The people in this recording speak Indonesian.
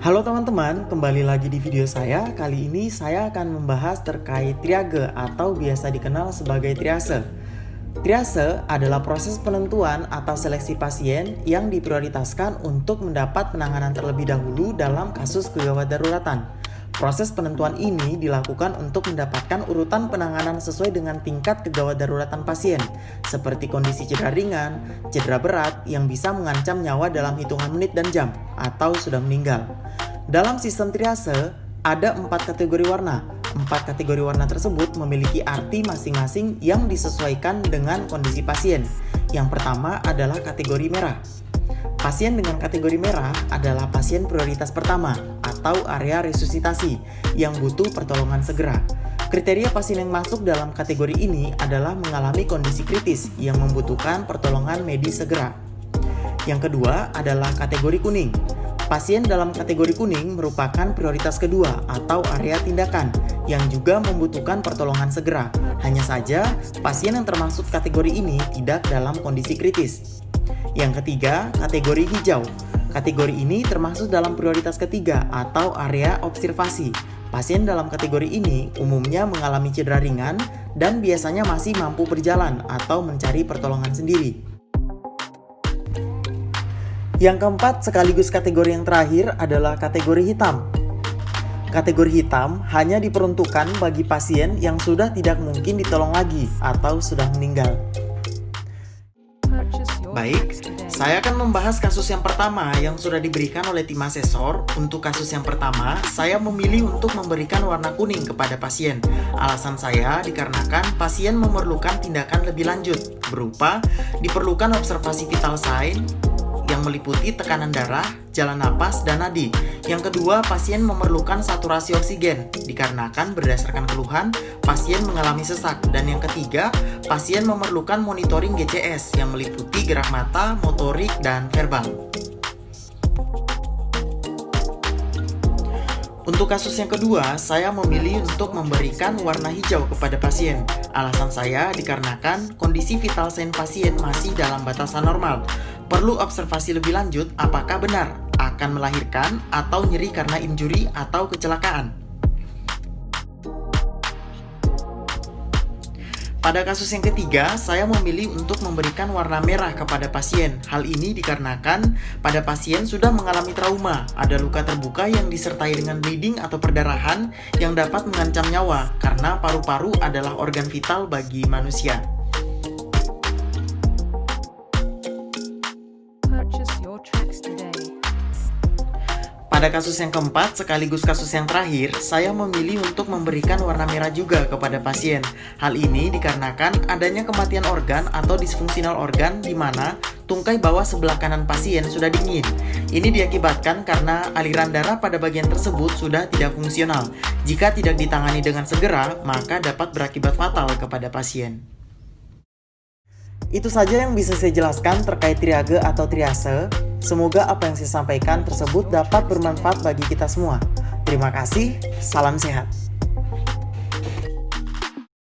Halo teman-teman, kembali lagi di video saya. Kali ini saya akan membahas terkait triage atau biasa dikenal sebagai triase. Triase adalah proses penentuan atau seleksi pasien yang diprioritaskan untuk mendapat penanganan terlebih dahulu dalam kasus kegawat daruratan. Proses penentuan ini dilakukan untuk mendapatkan urutan penanganan sesuai dengan tingkat kegawat daruratan pasien, seperti kondisi cedera ringan, cedera berat yang bisa mengancam nyawa dalam hitungan menit dan jam, atau sudah meninggal. Dalam sistem triase, ada 4 kategori warna. 4 kategori warna tersebut memiliki arti masing-masing yang disesuaikan dengan kondisi pasien. Yang pertama adalah kategori merah. Pasien dengan kategori merah adalah pasien prioritas pertama atau area resusitasi yang butuh pertolongan segera. Kriteria pasien yang masuk dalam kategori ini adalah mengalami kondisi kritis yang membutuhkan pertolongan medis segera. Yang kedua adalah kategori kuning. Pasien dalam kategori kuning merupakan prioritas kedua atau area tindakan yang juga membutuhkan pertolongan segera. Hanya saja, pasien yang termasuk kategori ini tidak dalam kondisi kritis. Yang ketiga, kategori hijau. Kategori ini termasuk dalam prioritas ketiga atau area observasi. Pasien dalam kategori ini umumnya mengalami cedera ringan dan biasanya masih mampu berjalan atau mencari pertolongan sendiri. Yang keempat, sekaligus kategori yang terakhir adalah kategori hitam. Kategori hitam hanya diperuntukkan bagi pasien yang sudah tidak mungkin ditolong lagi atau sudah meninggal. Baik, saya akan membahas kasus yang pertama yang sudah diberikan oleh tim asesor. Untuk kasus yang pertama, saya memilih untuk memberikan warna kuning kepada pasien. Alasan saya dikarenakan pasien memerlukan tindakan lebih lanjut, berupa diperlukan observasi vital sign yang meliputi tekanan darah, jalan napas, dan nadi. Yang kedua, pasien memerlukan saturasi oksigen, dikarenakan berdasarkan keluhan, pasien mengalami sesak. Dan yang ketiga, pasien memerlukan monitoring GCS yang meliputi gerak mata, motorik, dan verbal. Untuk kasus yang kedua, saya memilih untuk memberikan warna hijau kepada pasien. Alasan saya dikarenakan kondisi vital sign pasien masih dalam batasan normal. Perlu observasi lebih lanjut apakah benar akan melahirkan atau nyeri karena injury atau kecelakaan. Pada kasus yang ketiga, saya memilih untuk memberikan warna merah kepada pasien. Hal ini dikarenakan pada pasien sudah mengalami trauma, ada luka terbuka yang disertai dengan bleeding atau perdarahan yang dapat mengancam nyawa karena paru-paru adalah organ vital bagi manusia. Pada kasus yang keempat, sekaligus kasus yang terakhir, saya memilih untuk memberikan warna merah juga kepada pasien. Hal ini dikarenakan adanya kematian organ atau disfungsional organ di mana tungkai bawah sebelah kanan pasien sudah dingin. Ini diakibatkan karena aliran darah pada bagian tersebut sudah tidak fungsional. Jika tidak ditangani dengan segera, maka dapat berakibat fatal kepada pasien. Itu saja yang bisa saya jelaskan terkait triage atau triase. Semoga apa yang saya sampaikan tersebut dapat bermanfaat bagi kita semua. Terima kasih, salam sehat.